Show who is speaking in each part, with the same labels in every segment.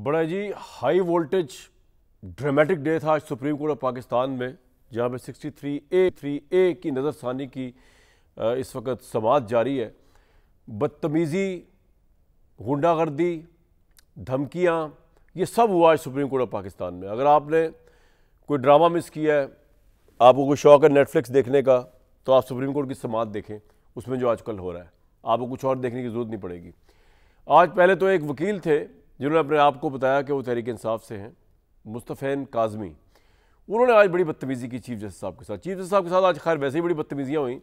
Speaker 1: बड़ा जी high voltage dramatic day था आज सुप्रीम कोर्ट ऑफ पाकिस्तान में, जहाँ पे 63A की नज़रसानी की इस वक्त समाअत जारी है। बदतमीज़ी, गुंडागर्दी, धमकियाँ, ये सब हुआ आज सुप्रीम कोर्ट ऑफ पाकिस्तान में। अगर आपने कोई ड्रामा मिस किया है, आपको कोई शौक है नेटफ्लिक्स देखने का, तो आप सुप्रीम कोर्ट की समाअत देखें, उसमें जो आजकल हो रहा है आपको कुछ और देखने की ज़रूरत नहीं पड़ेगी। आज पहले तो एक वकील थे जिन्होंने अपने आप को बताया कि वो तहरीक इंसाफ से हैं, मुस्तफ़ैन काज़मी। उन्होंने आज बड़ी बदतमीज़ी की चीफ जस्टिस साहब के साथ। चीफ जस्टिस साहब के साथ आज खैर वैसे ही बड़ी बदतमीज़ियाँ हुई,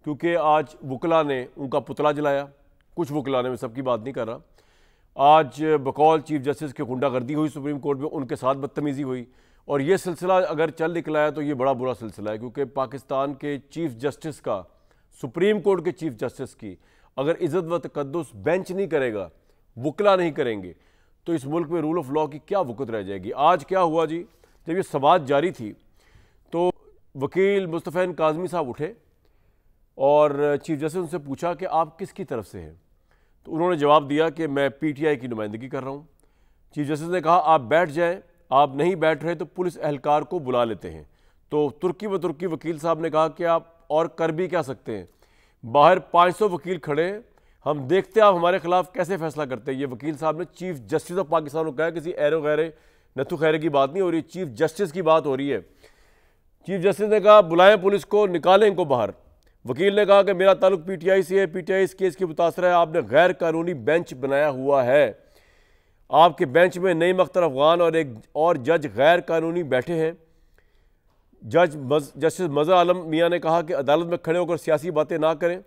Speaker 1: क्योंकि आज वकला ने उनका पुतला जलाया। कुछ वकला ने, मैं सबकी बात नहीं कर रहा। आज बकौल चीफ जस्टिस की गुंडागर्दी हुई सुप्रीम कोर्ट में, उनके साथ बदतमीज़ी हुई। और ये सिलसिला अगर चल निकला है तो ये बड़ा बुरा सिलसिला है, क्योंकि पाकिस्तान के चीफ जस्टिस का, सुप्रीम कोर्ट के चीफ जस्टिस की अगर इज़्ज़त व तक़द्दुस बेंच नहीं करेगा, वकला नहीं करेंगे, तो इस मुल्क में रूल ऑफ लॉ की क्या वक़्त रह जाएगी। आज क्या हुआ जी, जब ये समाअत जारी थी तो वकील मुस्तफ़ैन काज़मी साहब उठे और चीफ जस्टिस उनसे पूछा कि आप किसकी तरफ से हैं। तो उन्होंने जवाब दिया कि मैं PTI की नुमाइंदगी कर रहा हूँ। चीफ जस्टिस ने कहा आप बैठ जाएँ, आप नहीं बैठ रहे तो पुलिस एहलकार को बुला लेते हैं। तो तुर्की वकील साहब ने कहा कि आप और कर भी क्या सकते हैं, बाहर 500 वकील खड़े हैं, हम देखते हैं आप हमारे खिलाफ कैसे फैसला करते हैं। ये वकील साहब ने चीफ जस्टिस ऑफ पाकिस्तान को कहा, किसी एरो गैरे नथु खैरे की बात नहीं हो रही, चीफ जस्टिस की बात हो रही है। चीफ जस्टिस ने कहा बुलाएं पुलिस को, निकालें इनको बाहर। वकील ने कहा कि मेरा ताल्लुक PTI से है, PTI इस केस की मुतासर है, आपने गैर कानूनी बेंच बनाया हुआ है, आपके बेंच में नईम अख्तर अफगान और एक और जज गैर कानूनी बैठे हैं। जस्टिस मज़हर आलम मियाँ ने कहा कि अदालत में खड़े होकर सियासी बातें ना करें।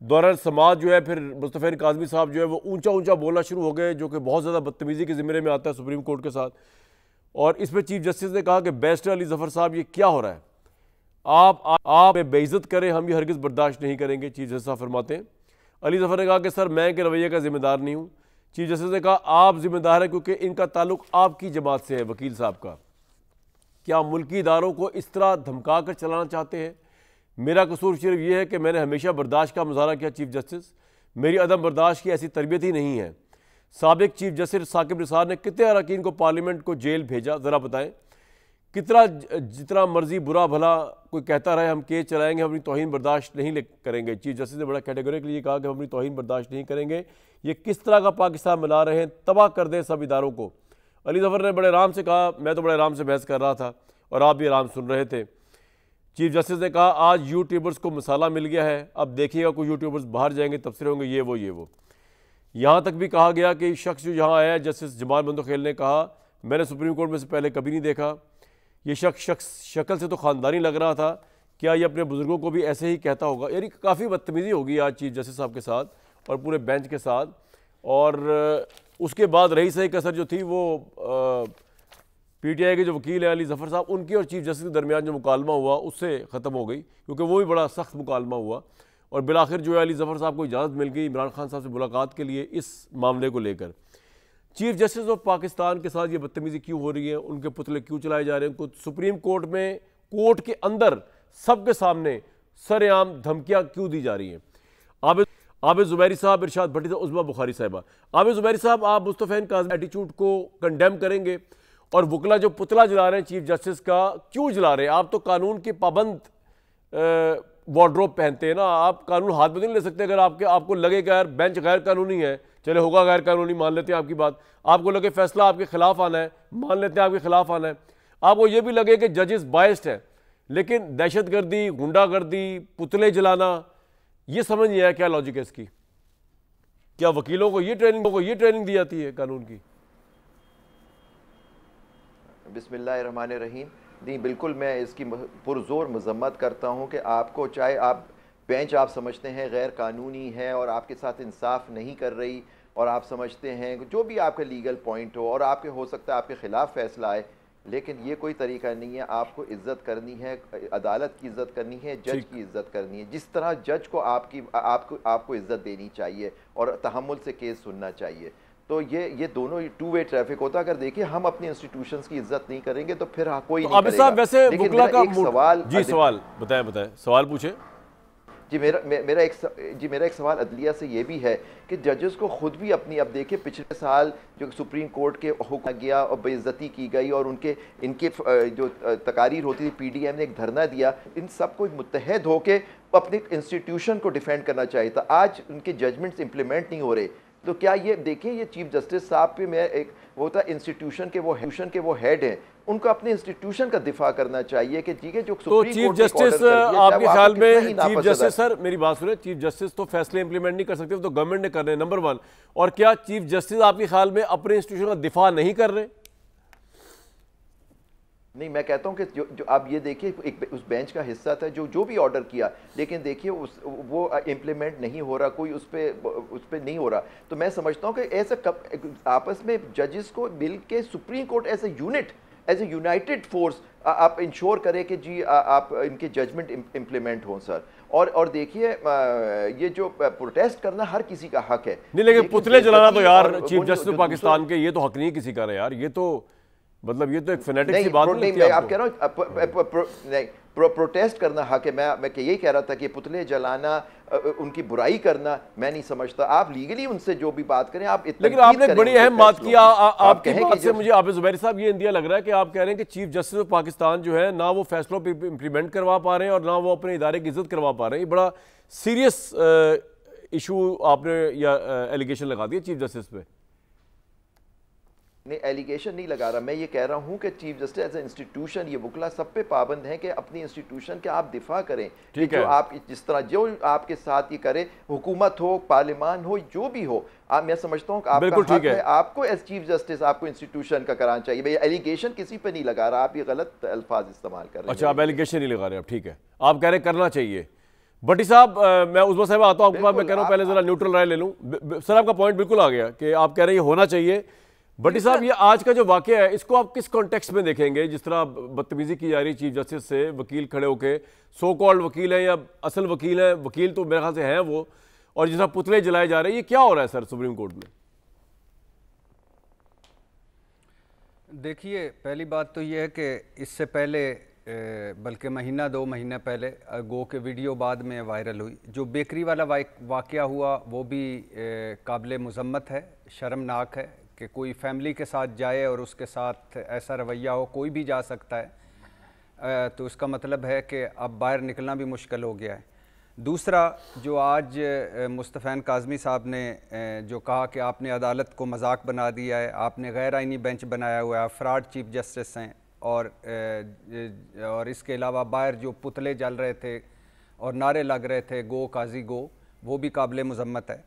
Speaker 1: दौरान समाअत जो है फिर मुस्तफ़ैन काज़मी साहब जो है वो ऊंचा बोलना शुरू हो गए, जो कि बहुत ज़्यादा बदतमीज़ी के ज़िम्मे में आता है सुप्रीम कोर्ट के साथ। और इसमें चीफ जस्टिस ने कहा कि बैरिस्टर अली ज़फ़र साहब ये क्या हो रहा है, आप बेइज्जत करें, हम ये हरगिज़ बर्दाश्त नहीं करेंगे। चीफ जस्टिस साहब फरमाते हैं। अली ज़फ़र ने कहा कि सर मैं इनके रवैये का ज़िम्मेदार नहीं हूँ। चीफ जस्टिस ने कहा आप जिम्मेदार हैं, क्योंकि इनका ताल्लुक आपकी जमात से है, वकील साहब का। क्या मुल्की इदारों को इस तरह धमका कर चलाना चाहते हैं? मेरा कसूर सिर्फ ये है कि मैंने हमेशा बर्दाश्त का मुजाहरा किया चीफ जस्टिस, मेरी अदम बर्दाश्त की ऐसी तरबियत ही नहीं है। साबिक चीफ जस्टिस साकिब निसार ने कितने अरकान को पार्लियामेंट को जेल भेजा, ज़रा बताएं। कितना जितना मर्जी बुरा भला कोई कहता रहे हम केस चलाएंगे, हम अपनी तौहीन बर्दाश्त नहीं करेंगे। चीफ जस्टिस ने बड़ा कैटेगोरिकली कहा कि हम अपनी तौहीन बर्दाश्त नहीं करेंगे। ये किस तरह का पाकिस्तान बना रहे हैं, तबाह कर दें सब इदारों को। अली ज़फ़र ने बड़े आराम से कहा, मैं तो बड़े आराम से बहस कर रहा था और आप भी आराम सुन रहे थे। चीफ जस्टिस ने कहा आज यूट्यूबर्स को मसाला मिल गया है, अब देखिएगा कोई यूट्यूबर्स बाहर जाएंगे, तबसरे होंगे, ये वो। यहाँ तक भी कहा गया कि शख्स जो यहाँ आया, जस्टिस जमाल बंदोखेल ने कहा मैंने सुप्रीम कोर्ट में से पहले कभी नहीं देखा, ये शख्स शक्ल से तो ख़ानदानी लग रहा था, क्या ये अपने बुज़ुर्गों को भी ऐसे ही कहता होगा। यानी काफ़ी बदतमीज़ी होगी आज चीफ जस्टिस साहब के साथ और पूरे बेंच के साथ। और उसके बाद रही सही कसर जो थी वो PTI के जो वकील हैं अली ज़फ़र साहब, उनकी और चीफ जस्टिस के दरमियान जो मुकालमा हुआ उससे ख़त्म हो गई, क्योंकि वो भी बड़ा सख्त मुकालमा हुआ। और बिलाखिर जो है अली ज़फ़र साहब को इजाज़त मिल गई इमरान खान साहब से मुलाकात के लिए इस मामले को लेकर। चीफ जस्टिस ऑफ पाकिस्तान के साथ ये बदतमीज़ी क्यों हो रही है, उनके पुतले क्यों चलाए जा रहे हैं, उनको सुप्रीम कोर्ट में, कोर्ट के अंदर सबके सामने सरेआम धमकियाँ क्यों दी जा रही हैं। आबिद ज़ुबैरी साहब, इरशाद भट्टी साहब, उज़मा बुखारी साहिबा। आबिद ज़ुबैरी साहब, आप मुस्तफ़ैन काज़मी एटीट्यूड को कंडेम करेंगे, और वकला जो पुतला जला रहे हैं चीफ जस्टिस का, क्यों जला रहे हैं? आप तो कानून के पाबंद वार्डरोब पहनते हैं ना, आप कानून हाथ में नहीं ले सकते। अगर आपको लगे कि यार बेंच गैर कानूनी है, चले होगा गैर कानूनी, मान लेते हैं आपकी बात। आपको लगे फैसला आपके खिलाफ आना है, मान लेते हैं आपके खिलाफ आना है। आपको ये भी लगे कि जजेस बायस्ड है, लेकिन दहशतगर्दी, गुंडागर्दी, पुतले जलाना, ये समझ नहीं आया क्या लॉजिक है इसकी। क्या वकीलों को ये ट्रेनिंग दी जाती है कानून की?
Speaker 2: बिस्मिल्लाहिर्रहमानिर्रहीम। नहीं, बिल्कुल मैं इसकी पुरजोर मजम्मत करता हूँ कि आपको, चाहे आप बेंच आप समझते हैं गैर कानूनी है और आपके साथ इंसाफ नहीं कर रही, और आप समझते हैं जो भी आपका लीगल पॉइंट हो, और आपके हो सकता है आपके ख़िलाफ़ फैसला आए, लेकिन ये कोई तरीका नहीं है। आपको इज़्ज़त करनी है, अदालत की इज़्ज़त करनी है, जज की इज़्ज़त करनी है। जिस तरह जज को आपको इज़्ज़त देनी चाहिए और तहम्मुल से केस सुनना चाहिए। तो ये दोनों टू वे ट्रैफिक होता है। अगर देखिए हम अपनी इंस्टीट्यूशंस की इज्जत नहीं करेंगे तो फिर कोई नहीं करेगा।
Speaker 1: साहब वैसे
Speaker 2: लेकिन मेरा एक सवाल
Speaker 1: जी, सवाल बताएं, सवाल पूछे
Speaker 2: मेरा एक सवाल अदलिया से ये भी है कि जजेस को खुद भी अपनी, अब देखिए पिछले साल जो सुप्रीम कोर्ट के हुक्म गया और बेइज्जती की गई और इनके जो तकारीर होती थी, पीडीएम ने एक धरना दिया, इन सब को मुत्तहद होके अपने इंस्टीट्यूशन को डिफेंड करना चाहिए था। आज उनके जजमेंट्स इंप्लीमेंट नहीं हो रहे, तो क्या ये देखिए, ये चीफ जस्टिस साहब पे मैं एक वो था इंस्टीट्यूशन के वो हेड हैं, उनको अपने इंस्टीट्यूशन का दिफा करना चाहिए कि ठीक है जो
Speaker 1: तो चीफ जस्टिस आपके ख्याल में, चीफ जस्टिस सर मेरी बात सुने, चीफ जस्टिस तो फैसले इंप्लीमेंट नहीं कर सकते, तो गवर्नमेंट ने कर रहे हैं, नंबर 1। और क्या चीफ जस्टिस आपके ख्याल में अपने इंस्टीट्यूशन का दिफा नहीं कर रहे?
Speaker 2: नहीं, मैं कहता हूं कि जो आप ये देखिए उस बेंच का हिस्सा था जो भी ऑर्डर किया, लेकिन देखिए वो इम्प्लीमेंट नहीं हो रहा, कोई उस पे नहीं हो रहा। तो मैं समझता हूं कि ऐसे आपस में जजेस को मिल के supreme court as a unit, as a united force आप इंश्योर करें कि जी आप इनके जजमेंट इम्प्लीमेंट हों सर। और देखिए ये जो प्रोटेस्ट करना हर किसी का हक है,
Speaker 1: नहीं, लेकिन पुतले जलाना तो यार चीफ जस्टिस पाकिस्तान के, ये तो हक नहीं किसी का ना यार, ये तो मतलब ये तो एक फैनेटिक सी बात नहीं।
Speaker 2: मैं आप कह रहा हूँ नहीं, प्रोटेस्ट करना हक है। मैं यही कह रहा था कि पुतले जलाना, उनकी बुराई करना मैं नहीं समझता। आप लीगली उनसे जो भी बात करें, आप
Speaker 1: लेकिन आपने एक बड़ी अहम बात की, आपकी बात से मुझे आबिद ज़ुबैरी साहब ये इंदिया लग रहा है कि आप कह रहे हैं कि चीफ जस्टिस ऑफ पाकिस्तान जो है ना वो फैसलों पर इंप्लीमेंट करवा पा रहे हैं और ना वो अपने इदारे की इज्जत करवा पा रहे हैं। ये बड़ा सीरियस इशू आपने या एलिगेशन लगा दिया चीफ जस्टिस पे।
Speaker 2: नहीं, एलिगेशन नहीं लगा रहा, मैं ये कह रहा हूँ कि chief justice as a institution, ये वकला सब पे पाबंद हैं कि अपनी इंस्टीट्यूशन के आप दिफा करें, ठीक है, जो आप जिस तरह जो आपके साथ ये करे, हुकूमत हो, पार्लियामान हो, जो भी हो, मैं समझता हूँ आपका हक है, आपको एज चीफ जस्टिस आपको इंस्टीट्यूशन का कराना चाहिए। भाई एलिगेशन किसी पे नहीं लगा रहा, आप ये गलत अल्फाज इस्तेमाल कर रहे हैं।
Speaker 1: अच्छा, आप एलिगेशन नहीं लगा रहे, अब ठीक है, आप कह रहे करना चाहिए। भट्टी साहब, मैं उस साहब आता हूँ आपके पास, मैं कह रहा हूँ पहले जरा न्यूट्रल राय ले लूँ। सर आपका पॉइंट बिल्कुल आ गया कि आप कह रहे हैं ये होना चाहिए। भट्टी साहब, ये आज का जो वाकया है इसको आप किस कॉन्टेक्स्ट में देखेंगे? जिस तरह बदतमीजी की जा रही चीफ जस्टिस से, वकील खड़े होके, सो कॉल्ड वकील हैं या असल वकील हैं, वकील तो मेरे ख्याल से हैं वो, और जिस तरह पुतले जलाए जा रहे हैं, ये क्या हो रहा है सर सुप्रीम कोर्ट में?
Speaker 3: देखिए, पहली बात तो ये है कि इससे पहले बल्कि महीना 2 महीने पहले गो के वीडियो बाद में वायरल हुई, जो बेकरी वाला वाकया हुआ, वो भी काबिल मज़म्मत है, शर्मनाक है कि कोई फैमिली के साथ जाए और उसके साथ ऐसा रवैया हो। कोई भी जा सकता है, तो इसका मतलब है कि अब बाहर निकलना भी मुश्किल हो गया है। दूसरा, जो आज मुस्तफ़ैन काज़मी साहब ने जो कहा कि आपने अदालत को मजाक बना दिया है, आपने गैर आइनी बेंच बनाया हुआ है, फ्रॉड चीफ जस्टिस हैं, और इसके अलावा बाहर जो पुतले जल रहे थे और नारे लग रहे थे गो काजी गो, वो भी काबिल मज़म्मत है,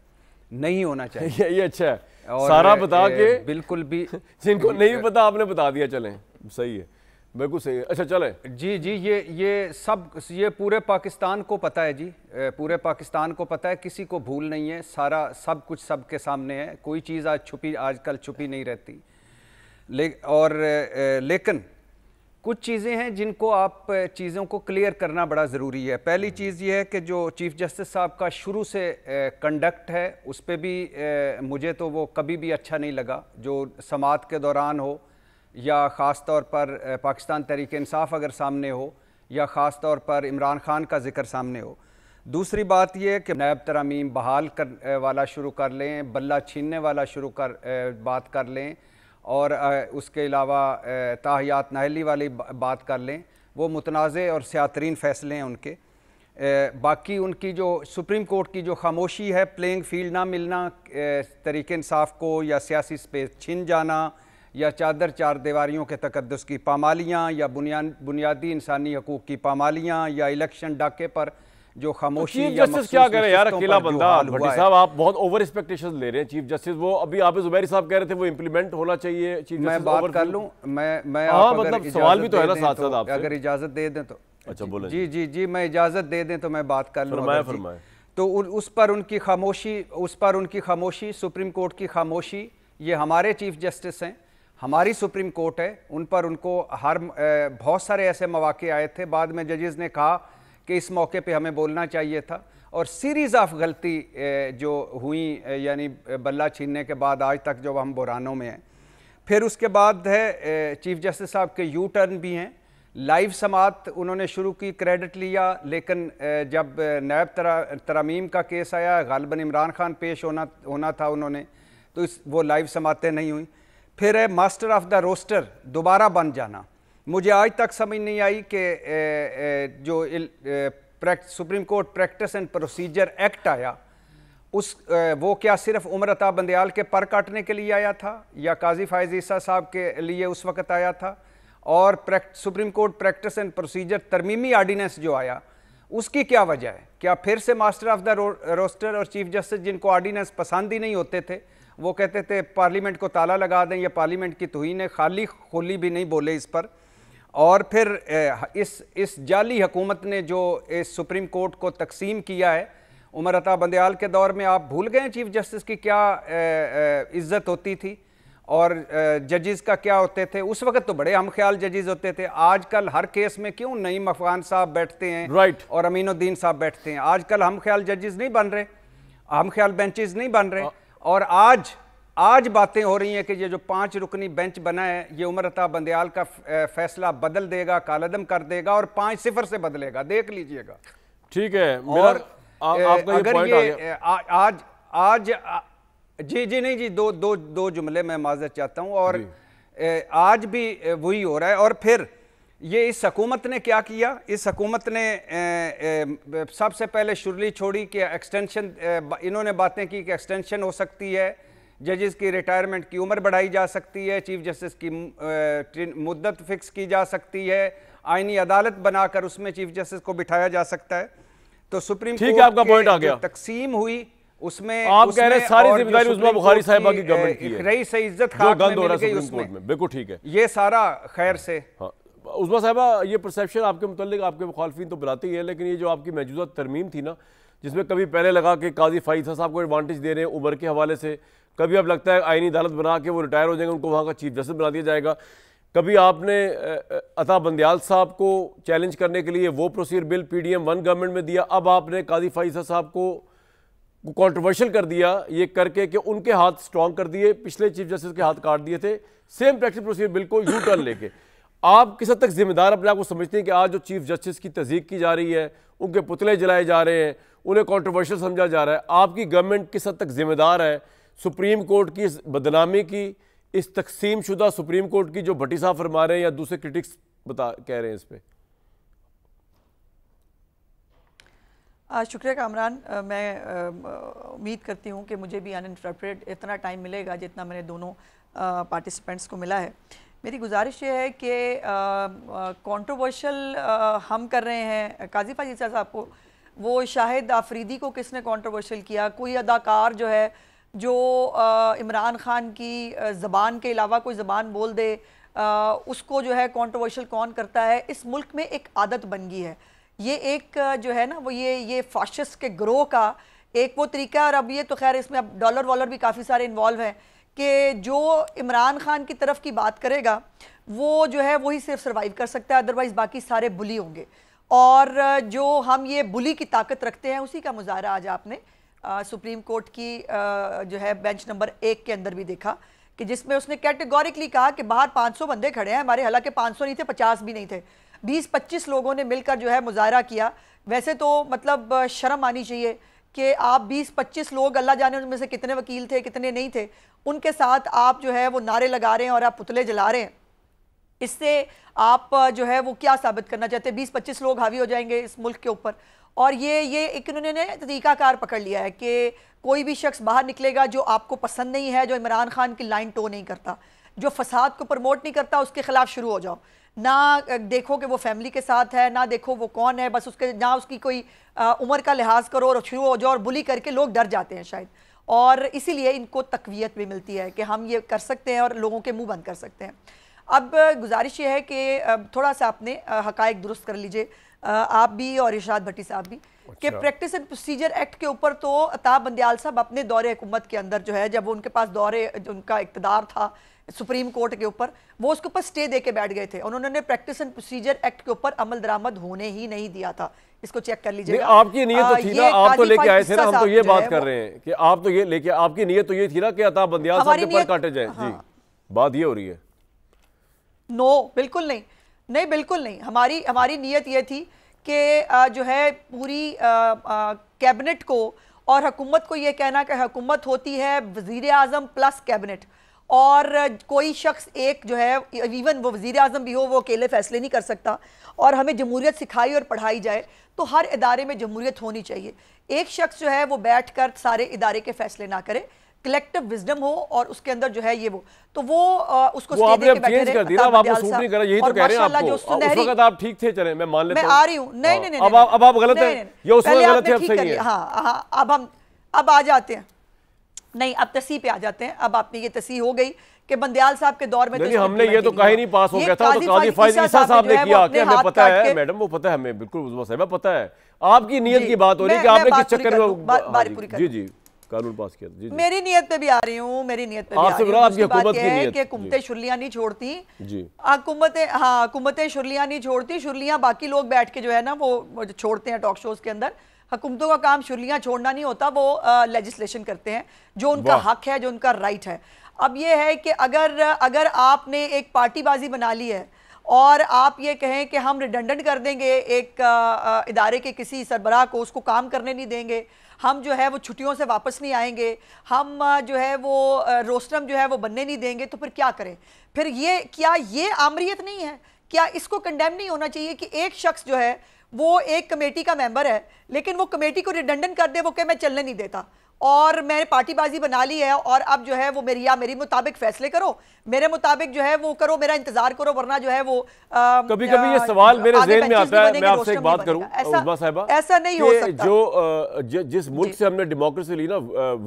Speaker 3: नहीं होना चाहिए।
Speaker 1: ये अच्छा है, सारा बता के
Speaker 3: बिल्कुल भी
Speaker 1: जिनको नहीं पता आपने बता दिया, चलें, सही है, बिल्कुल सही है। अच्छा चलें
Speaker 3: जी, ये पूरे पाकिस्तान को पता है जी, पूरे पाकिस्तान को पता है, किसी को भूल नहीं है, सारा सब कुछ सबके सामने है, कोई चीज़ आजकल छुपी नहीं रहती। लेकिन कुछ चीज़ें हैं जिनको आप चीज़ों को क्लियर करना बड़ा ज़रूरी है। पहली चीज़ ये है कि जो चीफ जस्टिस साहब का शुरू से कंडक्ट है, उस पर भी मुझे तो वो कभी भी अच्छा नहीं लगा, जो समाअत के दौरान हो या ख़ास तौर पर पाकिस्तान तहरीक इंसाफ अगर सामने हो, या ख़ास तौर पर इमरान खान का जिक्र सामने हो। दूसरी बात यह है कि नैब तरामीम बहाल वाला शुरू कर लें, बल्ला छीनने वाला बात कर लें, और उसके अलावा ताहियात नाहली वाली बात कर लें, वो मुतनाज़े और स्यातरीन फ़ैसले हैं उनके। बाकी उनकी जो सुप्रीम कोर्ट की जो खामोशी है, प्लेइंग फील्ड ना मिलना तहरीक इंसाफ को, या सियासी स्पेस छिन जाना, या चादर चार दीवारियों के तकद्दुस की पामालियाँ, या बुनियादी इंसानी हकूक़ की पामालियाँ, या इलेक्शन डाके पर जो खामोशी।
Speaker 1: चीफ जस्टिस क्या करे यार, अकेला बंदा। भट्टी साहब, आप बहुत ओवर एक्सपेक्टेशंस ले रहे हैं चीफ जस्टिस। वो अभी आबिद ज़ुबैरी साहब कह रहे थे वो इंप्लीमेंट होना चाहिए चीफ जस्टिस।
Speaker 3: मैं बात कर लूँ, मैं
Speaker 1: मतलब सवाल भी तो है ना साथ साथ आपसे,
Speaker 3: अगर इजाज़त दे दें तो।
Speaker 1: अच्छा बोले।
Speaker 3: जी, मैं इजाज़त दे दें तो मैं बात कर लूँ।
Speaker 1: फरमाए।
Speaker 3: तो उस पर उनकी खामोशी, सुप्रीम कोर्ट की खामोशी, ये हमारे चीफ जस्टिस हैं, हमारी सुप्रीम कोर्ट है, उन पर उनको बहुत सारे ऐसे मौके आए थे, बाद में जजेस ने कहा कि इस मौके पे हमें बोलना चाहिए था, और सीरीज़ ऑफ गलती जो हुई, यानी बल्ला छीनने के बाद आज तक जो हम बुरानों में हैं। फिर उसके बाद है चीफ जस्टिस साहब के यू टर्न भी हैं, लाइव समात उन्होंने शुरू की, क्रेडिट लिया, लेकिन जब नायब तरामीम का केस आया, गालिबन इमरान खान पेश होना था उन्होंने, तो वो लाइव समातें नहीं हुई। फिर है मास्टर ऑफ द रोस्टर दोबारा बन जाना। मुझे आज तक समझ नहीं आई कि जो supreme court practice and procedure act आया, वो क्या सिर्फ उमर अता बंदयाल के पर काटने के लिए आया था या काजी फायज ईसा साहब के लिए उस वक्त आया था? और supreme court practice and procedure तरमीमी आर्डिनेंस जो आया, उसकी क्या वजह है? क्या फिर से मास्टर ऑफ द रोस्टर और चीफ जस्टिस, जिनको आर्डिनेंस पसंद ही नहीं होते थे, वो कहते थे पार्लियामेंट को ताला लगा दें, या पार्लियामेंट की तौहीन है, खाली खोली भी नहीं बोले इस पर। और फिर इस जाली हुकूमत ने जो इस सुप्रीम कोर्ट को तकसीम किया है, उमर अता बंदयाल के दौर में आप भूल गए चीफ जस्टिस की क्या इज्जत होती थी और जजेस का क्या होते थे? उस वक्त तो बड़े हम ख्याल जजेस होते थे। आजकल हर केस में क्यों नईम अफगान साहब बैठते हैं और अमीनुद्दीन साहब बैठते हैं? आजकल हम ख्याल जजेस नहीं बन रहे, हम ख्याल बेंचेस नहीं बन रहे। और आज बातें हो रही हैं कि ये जो 5 रुकनी बेंच बना है, ये उमर अता बंदयाल का फैसला बदल देगा, कालदम कर देगा और 5-0 से बदलेगा, देख लीजिएगा।
Speaker 1: ठीक है।
Speaker 3: और
Speaker 1: आपका
Speaker 3: अगर ये आज जी नहीं जी, दो जुमले मैं माजरत चाहता हूँ। और आज भी वही हो रहा है। और फिर ये इस हुकूमत ने क्या किया? इस हुकूमत ने सबसे पहले शुरली छोड़ी कि एक्सटेंशन, इन्होंने बातें की कि एक्सटेंशन हो सकती है, जजेस की रिटायरमेंट की उम्र बढ़ाई जा सकती है, चीफ जस्टिस की मुद्दत फिक्स की जा सकती है, आईनी अदालत बनाकर उसमें चीफ जस्टिस को बिठाया जा सकता है। तो सुप्रीम कोर्ट
Speaker 1: आपका पॉइंट आ गया,
Speaker 3: तकसीम हुई, उसमें
Speaker 1: आप कह रहे हैं सारी जिम्मेदारी उस्मा बुखारी साहिबा की गवर्नमेंट की है,
Speaker 3: रही से इज्जत
Speaker 1: जो गंद हो रहा है सुप्रीम कोर्ट में। बिल्कुल ठीक है,
Speaker 3: ये सारा खैर से।
Speaker 1: हाँ, उस्मा साहिबा, ये परसेप्शन आपके मुतालिक आपके मुखालफिन तो बनाती है, लेकिन ये जो आपकी मौजूदा तरमीम थी ना, जिसमें कभी पहले लगा कि काजी फाइज साहब को एडवांटेज दे रहे हैं उम्र के हवाले से, कभी अब लगता है आईनी अदालत बना के वो रिटायर हो जाएंगे, उनको वहाँ का चीफ जस्टिस बना दिया जाएगा, कभी आपने अता बंदयाल साहब को चैलेंज करने के लिए वो प्रोसीजर बिल PDM 1 गवर्नमेंट में दिया, अब आपने काजी फाइज साहब को कंट्रोवर्शियल कर दिया ये करके कि उनके हाथ स्ट्रॉन्ग कर दिए, पिछले चीफ जस्टिस के हाथ काट दिए थे, सेम प्रैक्टिस प्रोसीजर बिल को यू टर्न लेके। आप किस हद तक जिम्मेदार अपने आप को समझते हैं कि आज जो चीफ जस्टिस की तज़दीक की जा रही है, उनके पुतले जलाए जा रहे हैं, उन्हें कंट्रोवर्शियल समझा जा रहा है, आपकी गवर्नमेंट किस हद तक जिम्मेदार है सुप्रीम कोर्ट की इस बदनामी की, इस तकसीम शुदा सुप्रीम कोर्ट की जो भट्टी साहब फरमा रहे हैं या दूसरे क्रिटिक्स कह रहे हैं इस पे?
Speaker 4: शुक्रिया कामरान। मैं उम्मीद करती हूँ कि मुझे भी अनइंटरप्टेड इतना टाइम मिलेगा जितना मैंने दोनों पार्टिसिपेंट्स को मिला है। मेरी गुजारिश ये है कि कंट्रोवर्शियल हम कर रहे हैं काजी फाइज साहब को, वो शाहिद आफरीदी को किसने कंट्रोवर्शियल किया? कोई अदाकार जो है जो इमरान खान की ज़बान के अलावा कोई ज़बान बोल दे, उसको जो है कंट्रोवर्शियल कौन करता है? इस मुल्क में एक आदत बन गई है, ये एक जो है ना वो ये फाशिस्ट के ग्रोह का एक वो तरीका है। और अब ये तो खैर इसमें अब डॉलर वॉलर भी काफ़ी सारे इन्वॉल्व हैं कि जो इमरान खान की तरफ की बात करेगा वो जो है वही सिर्फ सर्वाइव कर सकता है, अदरवाइज़ बाकी सारे बुली होंगे। और जो हम ये बुली की ताकत रखते हैं उसी का मुजाहरा आज आपने सुप्रीम कोर्ट की जो है बेंच नंबर 1 के अंदर भी देखा कि जिसमें उसने कैटेगोरिकली कहा कि बाहर 500 बंदे खड़े हैं हमारे, हालांकि 500 नहीं थे, 50 भी नहीं थे, 20-25 लोगों ने मिलकर जो है मुजाहरा किया। वैसे तो मतलब शर्म आनी चाहिए कि आप 20-25 लोग, अल्लाह जाने उनमें से कितने वकील थे कितने नहीं थे, उनके साथ आप जो है वो नारे लगा रहे हैं और आप पुतले जला रहे हैं। इससे आप जो है वो क्या साबित करना चाहते हैं? 20-25 लोग हावी हो जाएंगे इस मुल्क के ऊपर। और ये एक उन्होंने तरीकाकार पकड़ लिया है कि कोई भी शख्स बाहर निकलेगा जो आपको पसंद नहीं है, जो इमरान खान की लाइन टो नहीं करता, जो फसाद को प्रमोट नहीं करता, उसके खिलाफ शुरू हो जाओ। ना देखो कि वो फैमिली के साथ है, ना देखो वो कौन है, बस उसके ना उसकी कोई उम्र का लिहाज करो और शुरू हो जाओ और बुली करके लोग डर जाते हैं शायद। और इसीलिए इनको तकवीयत भी मिलती है कि हम ये कर सकते हैं और लोगों के मुंह बंद कर सकते हैं। अब गुजारिश ये है कि थोड़ा सा अपने हकायक दुरुस्त कर लीजिए, आप भी और इरशाद भट्टी साहब भी, कि प्रैक्टिस एंड प्रोसीजर एक्ट के ऊपर तो अता बंदयाल साहब अपने दौरे हुकूमत के अंदर जो है, जब उनके पास उनका इक़्तिदार था सुप्रीम कोर्ट के ऊपर, वो उसके ऊपर स्टे दे के बैठ गए थे। उन्होंने प्रैक्टिस एंड प्रोसीजर एक्ट के ऊपर अमल दरामद होने ही नहीं दिया था। इसको चेक कर लीजिएगा।
Speaker 1: आपकी नीयत तो थी ना, आप तो लेके आए थे ना, हम तो ये बात कर रहे हैं कि आप तो ये लेके, आपकी नीयत तो ये थी ना कि अता बंदयाल साहब के पर काटे जाए। जी, बात ये हो रही है।
Speaker 4: नो, बिल्कुल नहीं। नहीं, बिल्कुल नहीं। हमारी हमारी नीयत ये थी कि जो है पूरी कैबिनेट को और हुकूमत को ये कहना कि हुकूमत होती है वज़ीर आज़म प्लस कैबिनेट, और कोई शख्स एक जो है, इवन वो वज़ीर आज़म भी हो, वो अकेले फैसले नहीं कर सकता। और हमें जमहूरियत सिखाई और पढ़ाई जाए तो हर इदारे में जमहूरियत होनी चाहिए। एक शख्स जो है वो बैठ कर सारे इदारे के फैसले ना करे, कलेक्टिव विजडम हो और उसके अंदर जो है ये तो वो उसको
Speaker 1: वो आपने चेंज कर दिया, अब आपको सूट नहीं करा, यही तो कह रहे हैं आपको। उस वक्त आप ठीक थे, चले मैं मान लेता हूं,
Speaker 4: मैं आ रही हूं। नहीं नहीं नहीं,
Speaker 1: अब आप गलत हैं, ये उस वक्त गलत थे, अब सही है।
Speaker 4: हाँ, अब आ जाते हैं, नहीं अब तस्सीह पे आ जाते हैं। अब आपने ये तस्सीह हो गई कि बंदयाल साहब के दौर में
Speaker 1: नहीं, हमने ये तो कहीं नहीं पास हो गया था, तो काजी फाइज ईसा साहब ने किया, कि हमें पता है मैडम, वो पता है हमें, बिल्कुल उस वक्त पता है। आपकी नीयत की बात हो रही है कि आपने किस चक्कर में जी जी कानून पास किया। जी,
Speaker 4: मेरी नीयत पे भी आ रही हूँ, मेरी नीयत पे भी
Speaker 1: आपसे बुरा आपकी हुकूमत की नीयत
Speaker 4: कि हुकूमतें शुरलियां नहीं छोड़ती
Speaker 1: जी,
Speaker 4: हुकूमतें शुरलियां नहीं छोड़ती। शुरलियां बाकी लोग बैठ के जो है ना वो छोड़ते हैं टॉक शोज के अंदर। हुकूमतों का काम शुरलियां छोड़ना नहीं होता, वो लेजिस्लेशन करते हैं जो उनका हक है, जो उनका राइट है। अब ये है कि अगर आपने एक पार्टीबाजी बना ली है और आप ये कहें कि हम रिडंडेंट कर देंगे एक इदारे के किसी सरबराह को, उसको काम करने नहीं देंगे, हम जो है वो छुट्टियों से वापस नहीं आएंगे, हम जो है वो रोस्टरम जो है वो बनने नहीं देंगे, तो फिर क्या करें? फिर क्या ये आमरीत नहीं है? क्या इसको कंडेम नहीं होना चाहिए कि एक शख्स जो है वो एक कमेटी का मेंबर है लेकिन वो कमेटी को रिडंडेंट कर दे, वो कहे मैं चलने नहीं देता और मैंने पार्टीबाजी बना ली है और अब जो है वो मेरी मुताबिक फैसले करो, मेरे मुताबिक जो है वो करो, मेरा इंतजार करो, वरना जो है वो
Speaker 1: कभी कभी ये सवाल मेरे ज़हन में आता है। मैं आपसे एक बात करूं उस्मा साहिबा,
Speaker 4: ऐसा नहीं हो सकता।
Speaker 1: जो जिस मुल्क से हमने डेमोक्रेसी ली ना,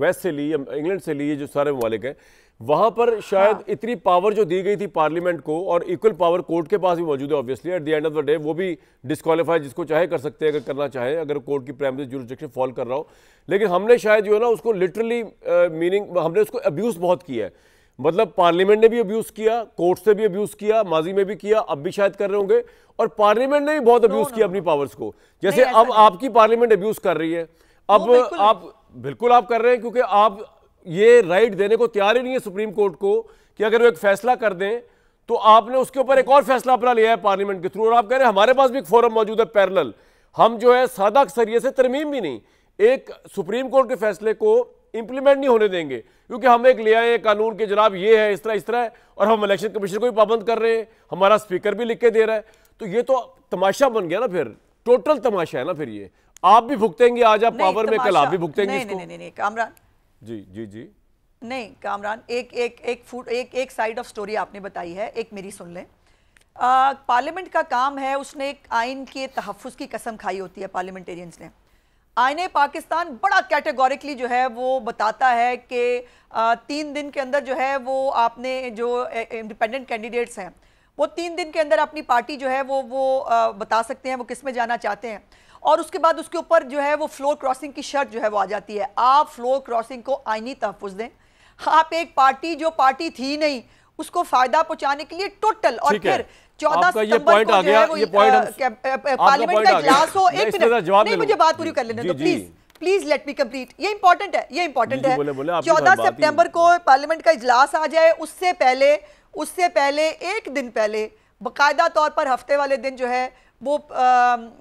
Speaker 1: वेस्ट से ली, इंग्लैंड से ली, जो सारे ममालिक हैं, वहां पर शायद इतनी पावर जो दी गई थी पार्लियामेंट को, और इक्वल पावर कोर्ट के पास भी मौजूद है obviously. At the end of the day वो भी डिस्क्वालीफाई जिसको चाहे कर सकते हैं, अगर करना चाहे, अगर कोर्ट की प्राइमरी जुरिसडिक्शन फॉल कर रहा हो। लेकिन हमने शायद जो है ना उसको लिटरली मीनिंग, हमने उसको अब्यूज बहुत किया है। मतलब पार्लियामेंट ने भी अब्यूज किया, कोर्ट से भी अब्यूज किया, माजी में भी किया, अब भी शायद कर रहे होंगे, और पार्लियामेंट ने भी बहुत अब्यूज किया अपनी पावर्स को, जैसे अब आपकी पार्लियामेंट अब्यूज कर रही है। अब आप बिल्कुल आप कर रहे हैं, क्योंकि आप ये राइट देने को तैयार ही नहीं है सुप्रीम कोर्ट को कि अगर वो एक फैसला कर दें तो आपने उसके ऊपर एक और फैसला अपना लिया है पार्लियामेंट के थ्रू, और आप कह रहे हैं हमारे पास भी एक फोरम मौजूद है पैरेलल, हम जो है सादा अक्सरियत से तरमीम भी नहीं एक सुप्रीम कोर्ट के फैसले को इंप्लीमेंट नहीं होने देंगे, क्योंकि हम एक ले आए कानून के जनाब ये है, इस तरह है, और हम इलेक्शन कमीशन को भी पाबंद कर रहे हैं, हमारा स्पीकर भी लिख के दे रहा है। तो ये तो तमाशा बन गया ना, फिर टोटल तमाशा है ना। फिर ये आप भी भुगतेंगे, आज आप पावर में, कल आप भी भुगतेंगे इसको।
Speaker 4: नहीं कामरान
Speaker 1: जी जी जी
Speaker 4: नहीं कामरान, एक साइड ऑफ स्टोरी आपने बताई है, एक मेरी सुन लें। पार्लियामेंट का काम है, उसने एक आइन के तहफ़्फ़ुज़ की कसम खाई होती है पार्लियामेंटेरियंस ने। आईने पाकिस्तान बड़ा कैटेगोरिकली जो है वो बताता है कि 3 दिन के अंदर जो है वो आपने जो इंडिपेंडेंट कैंडिडेट्स हैं वो 3 दिन के अंदर अपनी पार्टी जो है वो बता सकते हैं वो किस में जाना चाहते हैं, और उसके बाद उसके ऊपर जो है वो फ्लोर क्रॉसिंग की शर्त जो है वो आ जाती है। आप फ्लोर क्रॉसिंग को आईनी तहफ़्फ़ुज़ दें। आप एक पार्टी जो पार्टी थी नहीं उसको फायदा पहुंचाने के लिए टोटल, और फिर 14 सितंबर को जो है वो पार्लियामेंट का इजलास हो। एक मिनट, नहीं मुझे बात पूरी कर लेने दो प्लीज लेट मी कंप्लीट। ये इंपॉर्टेंट है, ये इंपॉर्टेंट है। 14 सितंबर को पार्लियामेंट का इजलास आ जाए, उससे पहले एक दिन पहले बाकायदा तौर पर हफ्ते वाले दिन जो है वो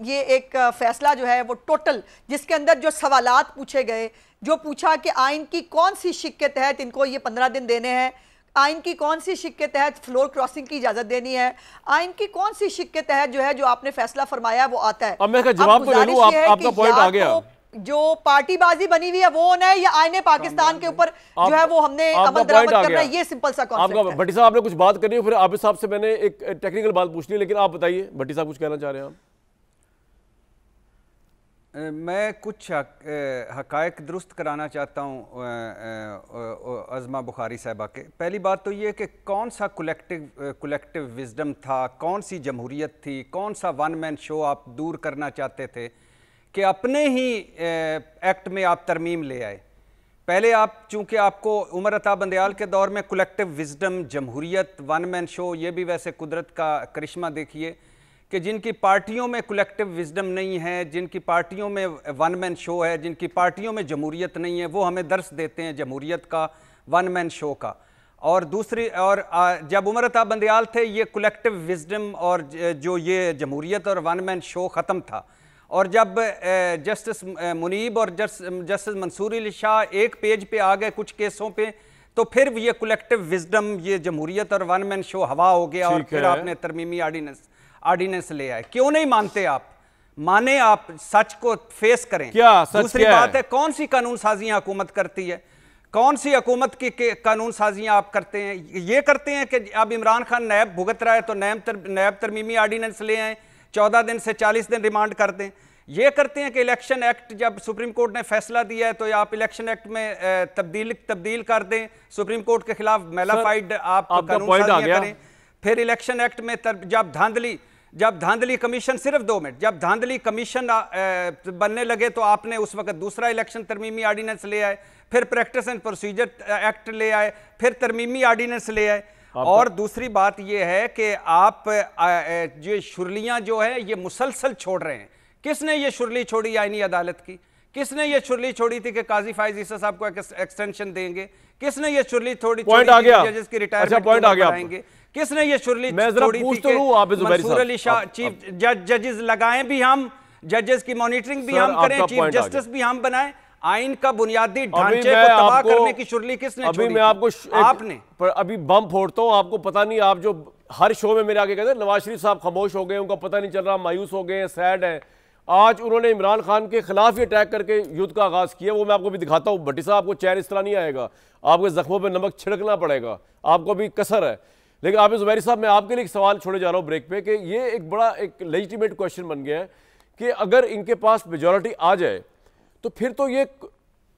Speaker 4: ये एक फैसला जो है वो टोटल, जिसके अंदर जो सवालात पूछे गए, जो पूछा कि आइन की कौन सी शिक के तहत इनको ये 15 दिन देने हैं, आइन की कौन सी शिक के तहत फ्लोर क्रॉसिंग की इजाजत देनी है, आइन की कौन सी शिक के तहत जो है जो आपने फैसला फरमाया वो आता है।
Speaker 1: अब मैं जवाब तो ले लूं, आपका पॉइंट आ गया।
Speaker 4: जो पार्टीबाजी बनी हुई है वो होना है, या आईने पाकिस्तान के ऊपर जो है वो हमने अमल दरामद करना है, ये सिंपल सा कॉन्सेप्ट है।
Speaker 1: भट्टी साहब आपने कुछ बात करनी है, फिर आबिद साहब से मैंने एक टेक्निकल बात पूछनी है, लेकिन आप बताइए भट्टी साहब कुछ कहना चाह रहे हैं आप?
Speaker 3: मैं कुछ हकायक दुरुस्त कराना चाहता हूँ अज़मा बुखारी साहिबा के। पहली बात तो ये कि कौन सा कलेक्टिव विजडम था, कौन सी जमहूरियत थी, कौन सा वन मैन शो आप दूर करना चाहते थे कि अपने ही एक्ट में आप तरमीम ले आए। पहले आप, चूंकि आपको उमर अता बंदयाल के दौर में कलेक्टिव विजडम, जमहूरियत, वन मैन शो, ये भी वैसे कुदरत का करिश्मा देखिए कि जिनकी पार्टियों में कलेक्टिव विजडम नहीं है, जिनकी पार्टियों में वन मैन शो है, जिनकी पार्टियों में जमहूरियत नहीं है, वो हमें दर्स देते हैं जमहूरियत का, वन मैन शो का। और दूसरी और जब उमर अता बंदयाल थे ये कलेक्टिव विजडम और जो ये जमहूरियत और वन मैन शो ख़त्म था, और जब जस्टिस मुनीब और जस्टिस मंसूर अली शाह एक पेज पे आ गए कुछ केसों पे, तो फिर ये कलेक्टिव विजडम, ये जमहूरियत और वन मैन शो हवा हो गया और फिर आपने तरमीमी आर्डिनेंस ले आए। क्यों नहीं मानते आप? माने, आप सच को फेस करें।
Speaker 1: क्या सच?
Speaker 3: दूसरी बात है कौन सी कानून साजियां हुकूमत करती है, कौन सी हुकूमत की कानून साजियां आप करते हैं? ये करते हैं कि अब इमरान खान नैब भुगत रहा है तो नैब तरमीमी आर्डिनेंस ले आए, 14 दिन से 40 दिन रिमांड कर दें। ये करते हैं कि इलेक्शन एक्ट जब सुप्रीम कोर्ट ने फैसला दिया है तो आप इलेक्शन एक्ट में तब्दील कर दें, सुप्रीम कोर्ट के खिलाफ मेलाफाइड आप कानून साजियां करें। फिर इलेक्शन एक्ट में जब धांधली कमीशन, सिर्फ 2 मिनट, जब धांधली कमीशन बनने लगे तो आपने उस वक्त दूसरा इलेक्शन तरमीमी आर्डिनेंस ले आए, फिर प्रैक्टिस एंड प्रोसीजर एक्ट ले आए, फिर तरमीमी आर्डिनेंस ले आए। और दूसरी बात यह है कि आप जो शुरलियां जो है ये मुसलसल छोड़ रहे हैं। किसने ये शुरली छोड़ी आईनी अदालत की? किसने ये शुरली छोड़ी थी कि काजी फायज ईसा साहब को एक्सटेंशन देंगे? किसने ये शुरली छोड़ी थी जजेस की रिटायरमेंट कराएंगे? किसने ये शुरली छोड़ी थी कि मंसूर अली शाह चीफ जजेस लगाएं भी हम, जजेस की मॉनिटरिंग भी हम करें, चीफ जस्टिस भी हम बनाएं? आइन का बुनियादी ढांचे को तबाह करने की शुरली किसने छोड़ी?
Speaker 1: अभी मैं आपको
Speaker 3: आपने
Speaker 1: पर अभी बम फोड़ता हूं, आपको पता नहीं, आप जो हर शो में मेरे आगे कहते हैं नवाज शरीफ साहब खामोश हो गए, उनका पता नहीं चल रहा, मायूस हो गए, सैड है। आज उन्होंने इमरान खान के खिलाफ ही अटैक करके युद्ध का आगाज किया, वो मैं आपको भी दिखाता हूं। भट्टी साहब, आपको चैन इस तरह नहीं आएगा, आपके जख्मों पर नमक छिड़कना पड़ेगा, आपको भी कसर है। लेकिन आप ज़ुबैरी साहब, मैं आपके लिए एक सवाल छोड़े जा रहा हूं ब्रेक पे कि ये एक बड़ा एक लेजिटिमेट क्वेश्चन बन गया है कि अगर इनके पास मेजॉरिटी आ जाए तो फिर तो ये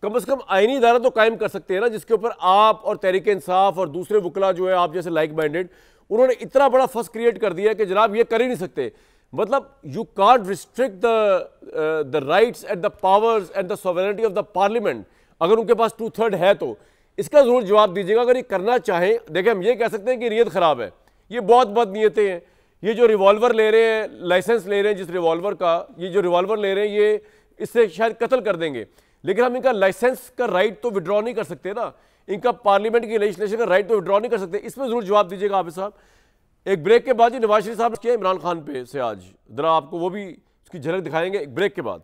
Speaker 1: कम से कम आईनी इदारा तो कायम कर सकते हैं ना, जिसके ऊपर आप और तहरीक इंसाफ और दूसरे वकला जो है आप जैसे लाइक माइंडेड, उन्होंने इतना बड़ा फस क्रिएट कर दिया कि जनाब ये कर ही नहीं सकते। मतलब you can't restrict the rights and the powers and the sovereignty of the parliament. अगर उनके पास 2/3 है तो इसका जरूर जवाब दीजिएगा अगर ये करना चाहें। देखिए, हम ये कह सकते हैं कि नीयत खराब है, ये बहुत बद नीयतें हैं। ये जो रिवॉल्वर ले रहे हैं, लाइसेंस ले रहे हैं जिस रिवॉल्वर का, ये जो रिवॉल्वर ले रहे हैं, ये इससे शायद कत्ल कर देंगे, लेकिन हम इनका लाइसेंस का राइट तो विड्रॉ नहीं कर सकते ना, इनका पार्लियामेंट की लेजिस्लेशन का राइट तो विड्रॉ नहीं कर सकते। इसमें जरूर जवाब दीजिएगा हाफिज साहब। एक ब्रेक के बाद ही नवाज शरीफ साहब ने किया इमरान खान पे से आज, जरा आपको वो भी उसकी झलक दिखाएंगे एक ब्रेक के बाद।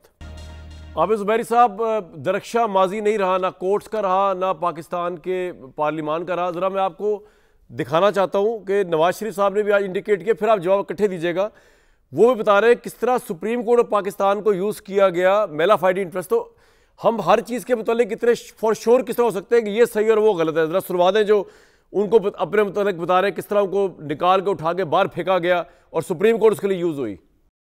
Speaker 1: हाफिज ज़ुबैरी साहब, दरख्शा माजी नहीं रहा, ना कोर्ट्स का रहा, ना पाकिस्तान के पार्लियामान का रहा। ज़रा मैं आपको दिखाना चाहता हूँ कि नवाज शरीफ साहब ने भी आज इंडिकेट किया, फिर आप जवाब इकट्ठे दीजिएगा। वो भी बता रहे हैं किस तरह सुप्रीम कोर्ट ऑफ पाकिस्तान को यूज़ किया गया मेलाफाइड इंटरेस्ट। तो हम हर चीज़ के मतलब कितने फॉर श्योर किस तरह हो सकते हैं कि ये सही और वो गलत है? ज़रा सुनवा दें जो उनको अपने मतलब बता रहे हैं किस तरह उनको निकाल के उठा के बाहर फेंका गया और सुप्रीम कोर्ट उसके लिए यूज़ हुई।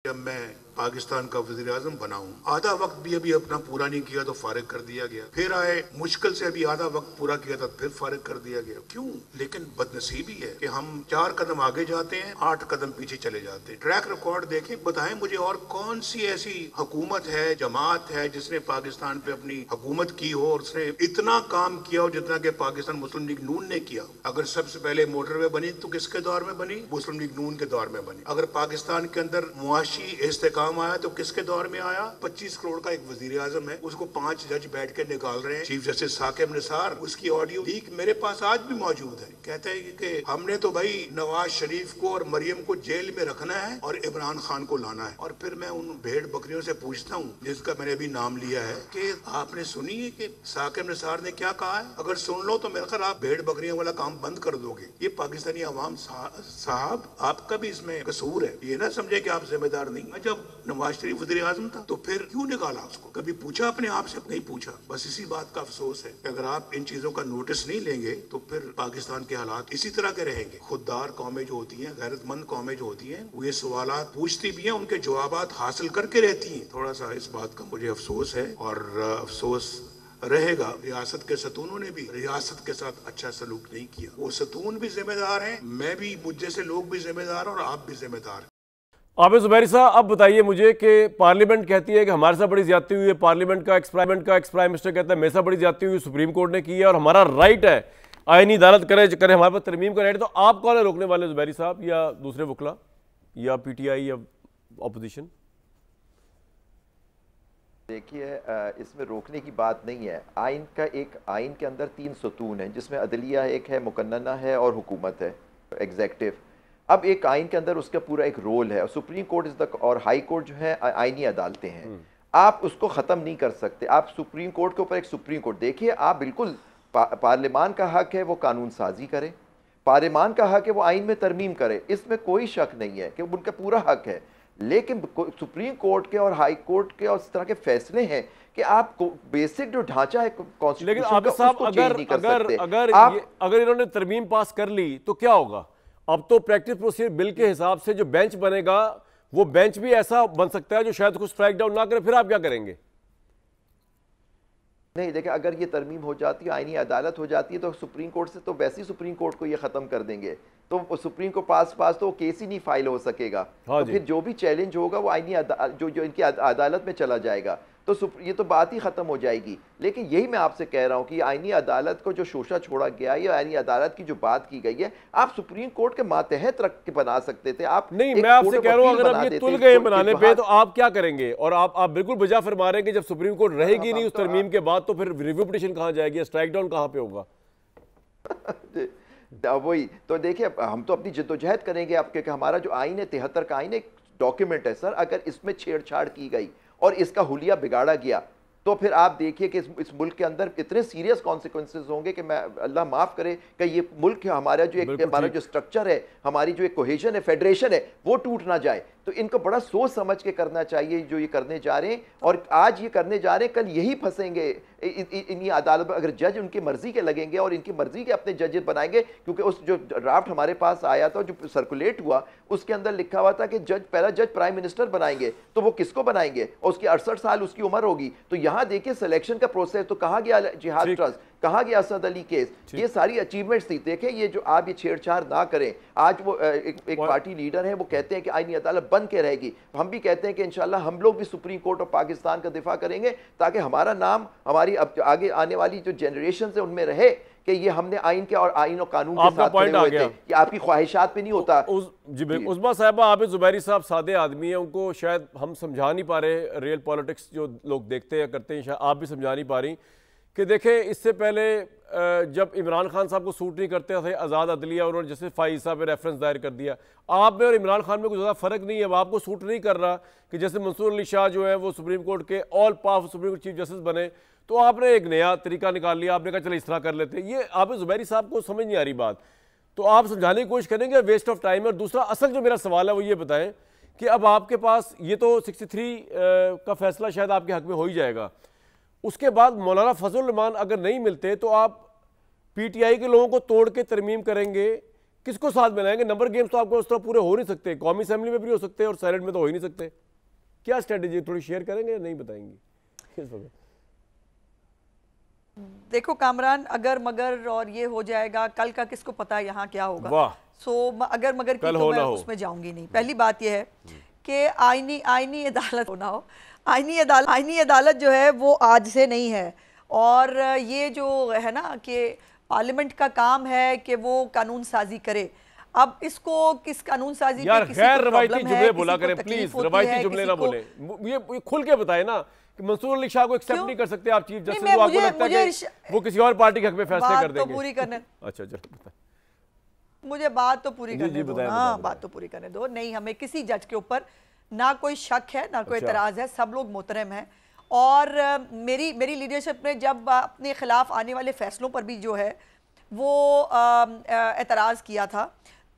Speaker 5: जब मैं पाकिस्तान का वज़ीर आज़म बना हूँ, आधा वक्त भी अभी अपना पूरा नहीं किया तो फारिग कर दिया गया, फिर आए मुश्किल से अभी आधा वक्त पूरा किया तो फिर फारिग कर दिया गया। क्यों? लेकिन बदनसीबी है कि हम 4 कदम आगे जाते हैं, 8 कदम पीछे चले जाते हैं। ट्रैक रिकॉर्ड देखें, बताएं मुझे और कौन सी ऐसी हुकूमत है, जमात है जिसने पाकिस्तान पे अपनी हुकूमत की हो और उसने इतना काम किया हो जितना कि पाकिस्तान मुस्लिम लीग नून ने किया। अगर सबसे पहले मोटरवे बनी तो किसके दौर में बनी? मुस्लिम लीग नून के दौर में बनी। अगर पाकिस्तान के अंदर मुआशी इस्तेकाम आया तो किसके दौर में आया? 25 करोड़ का एक वजीर आजम है, उसको 5 जज बैठ के निकाल रहे हैं। चीफ जस्टिस साकिब निसार, उसकी ऑडियो लीक मेरे पास आज भी मौजूद है। कहते हैं कि हमने तो भाई नवाज शरीफ को और मरियम को जेल में रखना है और इमरान खान को लाना है। और फिर मैं उन भेड़ बकरियों से पूछता हूँ जिसका मैंने अभी नाम लिया है कि आपने सुनी है कि साकिब निसार ने क्या कहा है? अगर सुन लो तो मेरे ख्याल आप भेड़ बकरियों वाला काम बंद कर दोगे। ये पाकिस्तानी अवाम साहब, आपका भी इसमें कसूर है, ये ना समझे कि आप जिम्मेदार नहीं। जब नवाज शरीफ वज़ीर आज़म था तो फिर क्यों निकाला उसको? कभी पूछा अपने आप से? नहीं पूछा। बस इसी बात का अफसोस है कि अगर आप इन चीजों का नोटिस नहीं लेंगे तो फिर पाकिस्तान के हालात इसी तरह के रहेंगे। खुददार कौमें जो होती हैं, गैरतमंद कौमें जो होती हैं, वो ये सवालात पूछती भी हैं, उनके जवाबात हासिल करके रहती हैं। थोड़ा सा इस बात का मुझे अफसोस है और अफसोस रहेगा। रियासत के सतूनों ने भी रियासत के साथ अच्छा सलूक नहीं किया। वो सतून भी जिम्मेदार हैं, मैं भी, मुझ जैसे लोग भी जिम्मेदार और आप भी जिम्मेदार।
Speaker 1: हाफिज ज़ुबैरी साहब, अब बताइए मुझे कि पार्लियामेंट कहती है कि हमारे साथ बड़ी ज्यादती हुई है, पार्लियामेंट का एक्स प्राइम मिनिस्टर कहता है मेरे साथ बड़ी ज्यादती हुई, सुप्रीम कोर्ट ने की है और हमारा राइट है, आईनी अदालत करे हमारे पास तरमीम का राइट। तो आप कौन है रोकने वाले, ज़ुबैरी साहब या दूसरे वकला या PTI या अपोजिशन?
Speaker 2: देखिए, इसमें रोकने की बात नहीं है। आइन के अंदर 3 सतून हैं, जिसमें अदलिया एक है, मुकन्नना है और हुकूमत है, एग्जेक्टिव। अब एक आइन के अंदर उसका पूरा एक रोल है। सुप्रीम कोर्ट इज द और हाई कोर्ट जो है आइनी अदालतें हैं। आप उसको ख़त्म नहीं कर सकते। आप सुप्रीम कोर्ट के ऊपर एक सुप्रीम कोर्ट देखिए, आप बिल्कुल पार्लियामान का हक है वो कानून साजी करे, पार्लियामान का हक है वो आइन में तरमीम करे, इसमें कोई शक नहीं है कि उनका पूरा हक है। लेकिन सुप्रीम कोर्ट के और हाई कोर्ट के और इस तरह के फैसले हैं कि आप बेसिक जो ढांचा है
Speaker 1: लेकिन आप साहब अगर इन्होंने तरमीम पास कर ली तो क्या होगा? अब तो प्रैक्टिस प्रोसीजर बिल के हिसाब से जो बेंच बनेगा वो बेंच भी ऐसा बन सकता है जो शायद कुछ स्ट्राइक डाउन ना करे, फिर आप क्या करेंगे?
Speaker 2: नहीं, देखिए, अगर ये तरमीम हो जाती है, आईनी अदालत हो जाती है, तो सुप्रीम कोर्ट से तो वैसे ही सुप्रीम कोर्ट को ये ख़त्म कर देंगे, तो सुप्रीम को पास तो वो केस ही नहीं फाइल हो सकेगा। तो फिर जो भी चैलेंज होगा वो आईनी जो इनकी अदालत में चला जाएगा, तो ये तो बात ही ख़त्म हो जाएगी। लेकिन यही मैं आपसे कह रहा हूँ कि आईनी अदालत को जो शोशा छोड़ा गया है, या आईनी अदालत की जो बात की गई है, आप सुप्रीम कोर्ट के मातहत रख के बना सकते थे। आप
Speaker 1: नहीं, मैं आपसे कह रहा हूँ अगर आप ये तुल गए बनाने पे तो आप क्या करेंगे? और आप बिल्कुल बजा फरमा रहे हैं कि जब सुप्रीम कोर्ट रहेगी नहीं उस तरमीम के बाद, तो फिर रिव्यू पिटीशन कहाँ जाएगी, स्ट्राइक डाउन कहाँ पे होगा?
Speaker 2: वही तो देखिए, हम तो अपनी जद्दोजहद करेंगे आपके कि हमारा जो आइन है 73 का आइन एक डॉक्यूमेंट है सर। अगर इसमें छेड़छाड़ की गई और इसका हुलिया बिगाड़ा गया तो फिर आप देखिए कि इस मुल्क के अंदर इतने सीरियस कॉन्सिक्वेंसेज होंगे कि मैं अल्लाह माफ़ करे कि ये मुल्क है हमारा जो एक हमारा जो स्ट्रक्चर है, हमारी जो एक कोहेजन है, फेडरेशन है, वो टूट ना जाए। तो इनको बड़ा सोच समझ के करना चाहिए जो ये करने जा रहे हैं। और आज ये करने जा रहे हैं, कल यही फंसेंगे इन्हीं अदालत में। अगर जज उनकी मर्जी के लगेंगे और इनकी मर्जी के अपने जजेस बनाएंगे, क्योंकि उस जो ड्राफ्ट हमारे पास आया था, जो सर्कुलेट हुआ, उसके अंदर लिखा हुआ था कि पहला जज प्राइम मिनिस्टर बनाएंगे। तो वो किसको बनाएंगे? और उसकी 68 साल उसकी उम्र होगी। तो यहाँ देखिए सिलेक्शन का प्रोसेस, तो कहाँ गया जिहाद ट्रस्ट, कहाँ गया असद अली केस, ये सारी अचीवमेंट्स थी। देखें, ये जो आप ये छेड़छाड़ ना करें। आज वो एक पार्टी लीडर है, वो कहते हैं कि आईनी अदालत बन के रहेगी। हम भी कहते हैं कि इंशाल्लाह हम लोग भी सुप्रीम कोर्ट ऑफ पाकिस्तान का दिफा करेंगे, ताकि हमारा नाम, हमारी अब आगे आने वाली जो जनरेशन है उनमें रहे कि ये हमने आइन के और आइन और कानून के साथ खड़े हुए थे। ये आपकी ख्वाहिशात पे नहीं होता।
Speaker 1: जी बिल्कुल। उस्मा साहिबा, आबिद ज़ुबैरी साहब सादे आदमी हैं, उनको शायद हम समझा नहीं पा रहे, रियल पॉलिटिक्स जो लोग देखते हैं करते हैं, शायद आप भी समझा नहीं पा रही कि देखें, इससे पहले जब इमरान खान साहब को सूट नहीं करते थे आज़ाद अदलिया, उन्होंने जैसे फाइजा पे रेफरेंस दायर कर दिया। आप में और इमरान खान में कुछ ज़्यादा फ़र्क नहीं है। अब आपको सूट नहीं कर रहा कि जैसे मंसूर अली शाह जो है वो सुप्रीम कोर्ट के all powerful supreme court chief justice बने, तो आपने एक नया तरीका निकाल लिया, आपने कहा चलो इस तरह कर लेते हैं। ये आबिद ज़ुबैरी साहब को समझ नहीं आ रही बात, तो आप समझाने की कोशिश करेंगे, वेस्ट ऑफ टाइम है। और दूसरा असल जो मेरा सवाल है वो ये बताएं कि अब आपके पास ये तो 63 का फैसला शायद आपके हक में हो ही जाएगा, उसके बाद मौलाना फजल रहमान अगर नहीं मिलते तो आप पीटीआई के लोगों को तोड़ के तरमीम करेंगे, किसको साथ बनाएंगे? नंबर गेम्स तो आपको उस तरह पूरे हो नहीं सकते, कौमी असेंबली में भी हो सकते हैं और सेनेट में तो हो ही नहीं सकते। क्या स्ट्रेटेजी थोड़ी शेयर करेंगे या नहीं बताएंगे इस वक्त?
Speaker 4: देखो कामरान, अगर मगर और ये हो जाएगा, कल का किसको पता यहाँ क्या होगा। वाह। सो अगर मगर की तो मैं उसमें जाऊंगी नहीं। पहली बात यह है कि आईनी अदालत होना हो, आईनी अदालत जो है वो आज से नहीं है। और ये जो है ना कि पार्लियामेंट का काम है कि वो कानून साजी करे। अब इसको किस कानून साजी
Speaker 1: यार गैर रवायती जुमले बोला करें प्लीज, रवायती जुमले ना बोले। ये खुल के बताए ना कि मंसूर अली शाह को एक्सेप्ट नहीं कर सकते आप चीफ जस्टिस, वो आपको लगता है कि वो किसी और पार्टी के हक में फैसले कर देंगे।
Speaker 4: तो पूरी करने
Speaker 1: अच्छा चलो,
Speaker 4: मुझे बात तो पूरी करने दो। हाँ, बात तो पूरी करने दो। नहीं, हमें किसी जज के ऊपर ना कोई शक है ना कोई एतराज़ है, सब लोग मोहतरम हैं। और मेरी लीडरशिप ने जब अपने खिलाफ आने वाले फैसलों पर भी जो है वो एतराज़ किया था,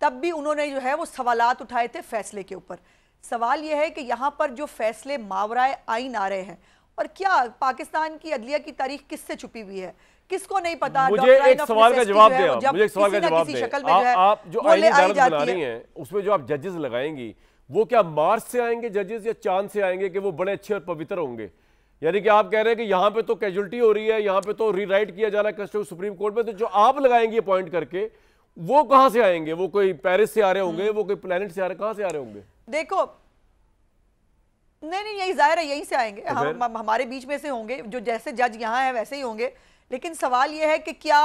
Speaker 4: तब भी उन्होंने जो है वो सवालात उठाए थे फैसले के ऊपर। सवाल यह है कि यहाँ पर जो फैसले मावराए आइन आ रहे हैं, और क्या पाकिस्तान की अदलिया की तारीख किससे छुपी हुई है, किसको नहीं पता।
Speaker 1: मुझे एक सवाल का जवाब दे, मुझे एक सवाल का जवाब दे। आप जो आईनी अदालत बना रही हैं उसमें जो आप जजेस लगाएंगी, वो क्या मार्स से आएंगे जजेस या चांद से आएंगे कि वो बड़े अच्छे और पवित्र होंगे? यानी कि आप कह रहे हैं कि यहाँ पे तो कैजुअलिटी हो रही है, यहाँ पे तो रीराइट किया जा रहा है सुप्रीम कोर्ट में, तो जो आप लगाएंगे अपॉइंट करके वो कहाँ से आएंगे? वो कोई पेरिस से आ रहे होंगे, वो कोई प्लेनेट से आ रहे, कहाँ से आ रहे होंगे?
Speaker 4: देखो, नहीं यही जाहिर है, यहीं से आएंगे। हमारे बीच में से होंगे, जो जैसे जज यहाँ है वैसे ही होंगे। लेकिन सवाल यह है कि क्या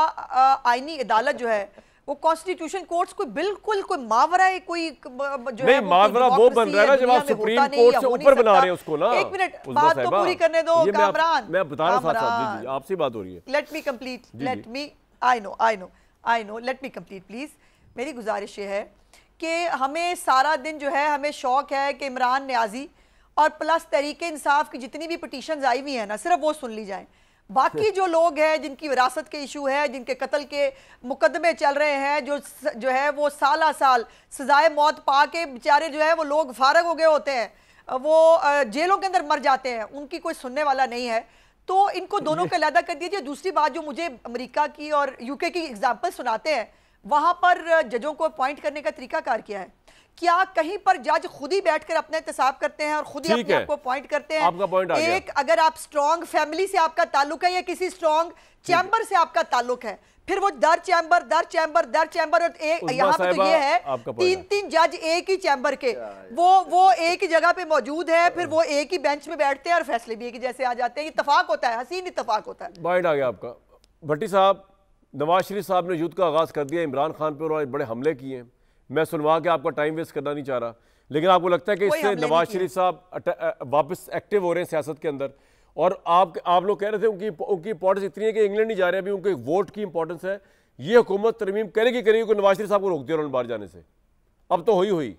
Speaker 4: आईनी अदालत जो है वो कॉन्स्टिट्यूशन कोर्ट्स कोई बिल्कुल कोई मावरा है, कोई जो
Speaker 1: नहीं, मावरा वो बन रहा है ना जब आप सुप्रीम कोर्ट से ऊपर बना रहे हैं उसको ना।
Speaker 4: एक मिनट बात तो पूरी करने दो कामरान,
Speaker 1: मैं बता रहा हूं साथ-साथ। जी आपसे बात हो रही है,
Speaker 4: let me complete, let me, I know, let me complete please. मेरी गुजारिश ये है कि हमें सारा दिन जो है हमें शौक है कि इमरान न्याजी और प्लस तहरीके इंसाफ की जितनी भी पिटीशंस आई हुई है ना, सिर्फ वो सुन ली जाएं। बाकी जो लोग हैं जिनकी विरासत के इशू है, जिनके कत्ल के मुकदमे चल रहे हैं, जो है वो साल सजाए मौत पा के बेचारे जो है वो लोग फारग हो गए होते हैं, वो जेलों के अंदर मर जाते हैं, उनकी कोई सुनने वाला नहीं है। तो इनको दोनों को अलहदा कर दीजिए। दूसरी बात, जो मुझे अमेरिका की और यूके की एग्जाम्पल सुनाते हैं, वहां पर जजों को अपॉइंट करने का तरीकाकार क्या है? क्या कहीं पर जज खुद ही बैठकर अपने एहतसाब करते हैं और खुद ही अपने आप को अपॉइंट करते हैं?
Speaker 1: आपका पॉइंट आ गया।
Speaker 4: एक अगर आप स्ट्रॉन्ग फैमिली से आपका ताल्लुक है या किसी स्ट्रॉन्ग चैम्बर से आपका ताल्लुक है, फिर वो दर चैम्बर और एक यहाँ पे तो ये है 3 जज एक ही चैम्बर के, वो एक ही जगह पे मौजूद है, फिर वो एक ही बेंच में बैठते हैं और फैसले भी एक ही जैसे आ जाते हैं। इत्तेफाक होता है, हसीन इत्तेफाक होता है।
Speaker 1: पॉइंट आ गया आपका। भट्टी साहब, नवाज शरीफ साहब ने युद्ध का आगाज कर दिया इमरान खान पर और बड़े हमले किए हैं। मैं सुनवा के आपका टाइम वेस्ट करना नहीं चाह रहा, लेकिन आपको लगता है कि इससे नवाज शरीफ साहब वापस एक्टिव हो रहे हैं सियासत के अंदर? और आप लोग कह रहे थे उनकी इंपॉर्टेंस इतनी है कि इंग्लैंड नहीं जा रहे, अभी उनके वोट की इंपॉर्टेंस है। ये हुकूमत तरमीम करेगी कि नवाज शरीफ साहब को रोक दिया उन्होंने बाहर जाने से? अब तो हुई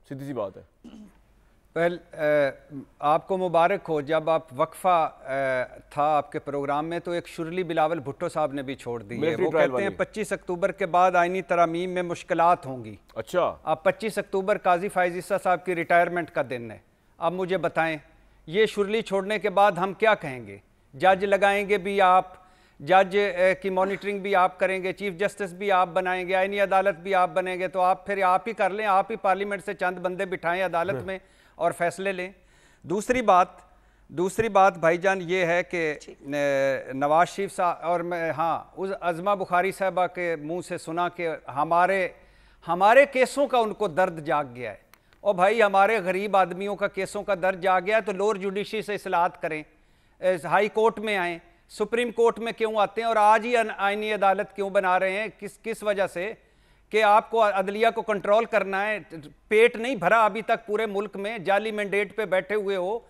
Speaker 1: सीधी सी बात है।
Speaker 3: आपको मुबारक हो, जब आप वक्फा था आपके प्रोग्राम में तो एक शुरली बिलावल भुट्टो साहब ने भी छोड़ दी है। वो कहते हैं 25 अक्टूबर के बाद आईनी तरामीम में मुश्किलात होंगी। अच्छा, अब 25 अक्टूबर काजी फायज ईसा साहब की रिटायरमेंट का दिन है। अब मुझे बताएं, ये शुरली छोड़ने के बाद हम क्या कहेंगे? जज लगाएंगे भी आप, जज की मॉनिटरिंग भी आप करेंगे, चीफ जस्टिस भी आप बनाएंगे, आईनी अदालत भी आप बनेंगे, तो आप फिर आप ही कर लें, आप ही पार्लियामेंट से चंद बंदे बिठाएं अदालत में और फैसले लें। दूसरी बात भाईजान ये है कि नवाज शरीफ साहब और मैं, हाँ, उस अज़मा बुखारी साहबा के मुंह से सुना कि हमारे केसों का उनको दर्द जाग गया है। और भाई, हमारे गरीब आदमियों का केसों का दर्द जाग गया है तो लोअर जुडिशरी से इस्लाहत करें, हाई कोर्ट में आएँ, सुप्रीम कोर्ट में क्यों आते हैं और आज ही आईनी अदालत क्यों बना रहे हैं? किस वजह से? कि आपको अदलिया को कंट्रोल करना है। पेट नहीं भरा अभी तक पूरे मुल्क में, जाली मैंडेट पे बैठे हुए हो,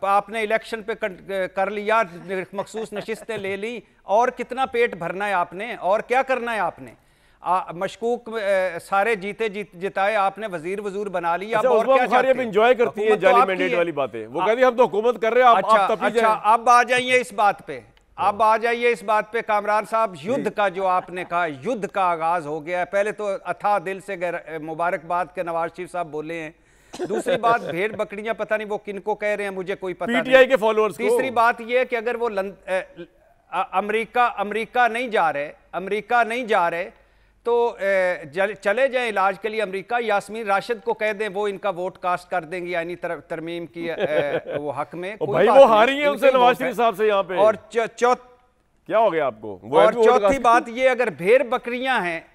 Speaker 3: आपने इलेक्शन पे कर लिया, मखसूस नशिस्तें ले ली, और कितना पेट भरना है आपने और क्या करना है आपने? मशकूक सारे जिताए आपने, वजीर बना लिया।
Speaker 1: अच्छा, और क्या चाहते हैं? एंजॉय करती है जाली मैंडेट वाली बातें, वो कहती है हम तो हुकूमत कर रहे हैं।
Speaker 3: अच्छा, अब आ जाइए इस बात पे, कामरान साहब, युद्ध का जो आपने कहा, युद्ध का आगाज हो गया है। पहले तो अथा दिल से मुबारकबाद के नवाज शरीफ साहब बोले हैं। दूसरी बात, भेड़ बकरियां पता नहीं वो किनको कह रहे हैं, मुझे कोई पता नहीं,
Speaker 1: पीटीआई के फॉलोअर्स को।
Speaker 3: तीसरी बात ये कि अगर वो अमेरिका नहीं जा रहे तो चले जाएं इलाज के लिए अमेरिका। यास्मीन राशिद को कह दें, वो इनका वोट कास्ट कर देंगी यानी तरमीम की वो हक में।
Speaker 1: भाई वो हारी है उनसे नवाज शरीफ साहब से यहाँ पे।
Speaker 3: और
Speaker 1: क्या हो गया आपको?
Speaker 3: और चौथी बात ये, अगर भेड़ बकरियां हैं,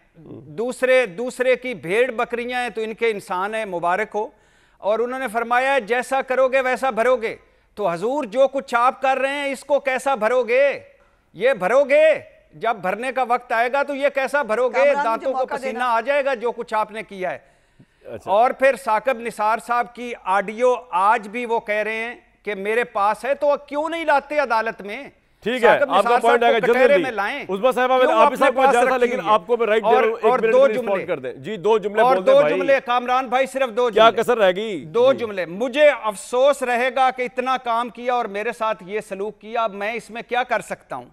Speaker 3: दूसरे की भेड़ बकरियां हैं तो इनके इंसान है, मुबारक हो। और उन्होंने फरमाया है जैसा करोगे वैसा भरोगे। तो हजूर, जो कुछ आप कर रहे हैं इसको कैसा भरोगे? ये भरोगे जब भरने का वक्त आएगा तो ये कैसा भरोगे? दांतों को पसीना आ जाएगा जो कुछ आपने किया है। अच्छा। और फिर साकिब निसार साहब की ऑडियो आज भी वो कह रहे हैं कि मेरे पास है, तो क्यों नहीं लाते अदालत में?
Speaker 1: ठीक है, आपका पॉइंट आएगा जल्दी। उस्मा साहब, मैंने आप साहब को जैसा, लेकिन आपको मैं राइट दे रहा हूं, और 2 जुमले कर दें जी। 2 जुमले बोल दे भाई।
Speaker 3: 2 जुमले कामरान भाई, सिर्फ 2
Speaker 1: क्या कसर रहेगी?
Speaker 3: 2 जुमले। मुझे अफसोस रहेगा कि इतना काम किया और मेरे साथ ये सलूक किया, अब मैं इसमें क्या कर सकता हूं?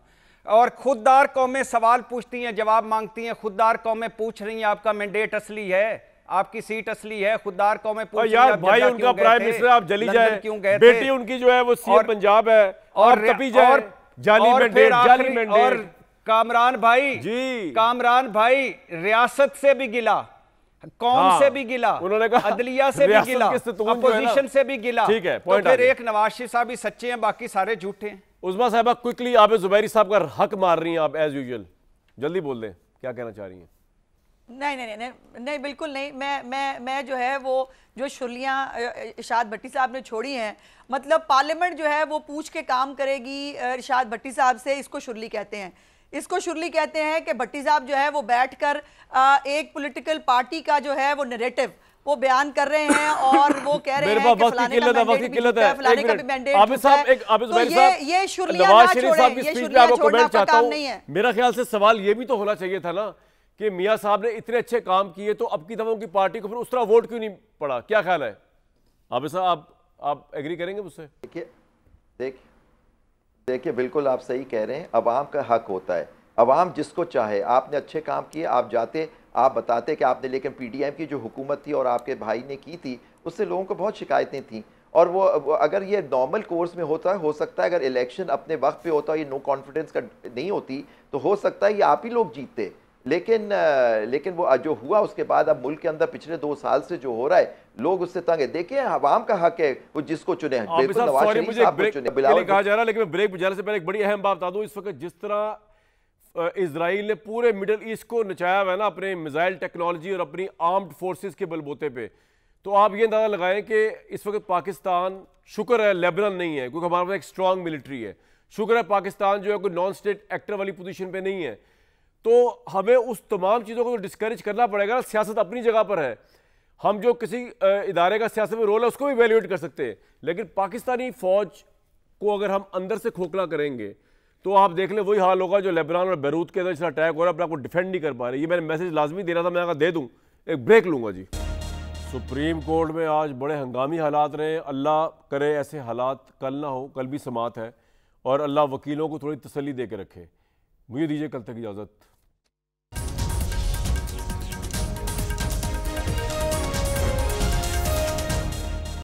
Speaker 3: और खुददार कौमें सवाल पूछती हैं, जवाब मांगती हैं। खुददार कौमें पूछ रही हैं आपका मैंडेट असली है, आपकी सीट असली है। खुददार कौमें पूछ रही हैं
Speaker 1: यार भाई, उनका प्राइम मिनिस्टर आप जली जाए,
Speaker 3: क्यों गए?
Speaker 1: बेटी उनकी जो है वो सीएम पंजाब है और कपी जाए, जाली मैंडेट।
Speaker 3: और कामरान भाई रियासत से भी गिला, कौम से भी गिला, उन्होंने कहा अदलिया से भी गिला, अपोजिशन से भी गिला।
Speaker 1: ठीक है,
Speaker 3: तो फिर एक नवाज शरीफ साहब ही सच्चे हैं, बाकी सारे झूठे हैं।
Speaker 1: उस्मा साहबा, क्विकली, आप जुबैरी साहब का हक मार रही हैं, आप एज यूजुअल जल्दी बोल दें, क्या कहना चाह रही हैं?
Speaker 4: नहीं, बिल्कुल नहीं। मैं जो है वो जो शुरलियाँ इरशाद भट्टी साहब ने छोड़ी हैं, मतलब पार्लियामेंट जो है वो पूछ के काम करेगी इरशाद भट्टी साहब से, इसको शुरली कहते हैं। इसको शुरली कहते हैं कि भट्टी साहब जो है वो बैठकर एक पॉलिटिकल पार्टी का जो है वो नैरेटिव वो बयान कर रहे हैं और वो कह रहे हैं कि फलाने का मैंडेट है, फलाने का भी मैंडेट है। तो ये शुरलियां ना छोड़ें, ये शुरलियां छोड़ना आपका काम नहीं है।
Speaker 1: मेरा ख्याल से सवाल ये भी तो होना चाहिए था ना कि मियां साहब ने इतने अच्छे काम किए तो अब की दफा उनकी पार्टी को फिर उस तरह वोट क्यों नहीं पड़ा? क्या ख्याल है आबिद साहब, आप एग्री करेंगे मुझसे?
Speaker 2: देखिए बिल्कुल आप सही कह रहे हैं। अवाम का हक होता है, अवाम जिसको चाहे, आपने अच्छे काम किए आप जाते आप बताते कि आपने, लेकिन पीडीएम की जो हुकूमत थी और आपके भाई ने की थी उससे लोगों को बहुत शिकायतें थी। और वो अगर ये नॉर्मल कोर्स में होता है, हो सकता है अगर इलेक्शन अपने वक्त पे होता, ये नो कॉन्फिडेंस का नहीं होती तो हो सकता है ये आप ही लोग जीतते। लेकिन वो जो हुआ उसके बाद अब मुल्क के अंदर पिछले 2 साल से जो हो रहा है, लोग उससे तंग है। देखिए अवाम का हक है वो जिसको चुने, बिल्कुल नवाज शरीफ साहब को चुने, बिलावल
Speaker 1: कहा जा रहा है। लेकिन मैं ब्रेक बुझाने से पहले एक बड़ी अहम बात बता दूं, इस वक्त जिस तरह इजराइल ने पूरे मिडल ईस्ट को नचाया हुआ है ना अपने मिसाइल टेक्नोलॉजी और अपनी आर्म्ड फोर्सेस के बलबूते पे, तो आप ये अंदाजा लगाएं कि इस वक्त पाकिस्तान, शुक्र है लेबनान नहीं है क्योंकि हमारे पास एक स्ट्रांग मिलिट्री है, शुक्र है पाकिस्तान जो है कोई नॉन स्टेट एक्टर वाली पोजीशन पे नहीं है, तो हमें उस तमाम चीज़ों को डिस्करेज करना पड़ेगा। सियासत अपनी जगह पर है, हम जो किसी इदारे का सियासत में रोल है उसको भी वैल्यूएट कर सकते हैं, लेकिन पाकिस्तानी फौज को अगर हम अंदर से खोखला करेंगे तो आप देख लें वही हाल होगा जो लेबनान और बैरूत के अंदर अटैक हो रहा है, अपने आपको डिफेंड नहीं कर पा रहे। ये मैंने मैसेज लाजमी देना था, मैं अगर दे दूं, एक ब्रेक लूंगा जी। सुप्रीम कोर्ट में आज बड़े हंगामी हालात रहे, अल्लाह करे ऐसे हालात कल ना हो, कल भी समात है और अल्लाह वकीलों को थोड़ी तसल्ली दे के रखे। मुझे दीजिए कल तक इजाज़त।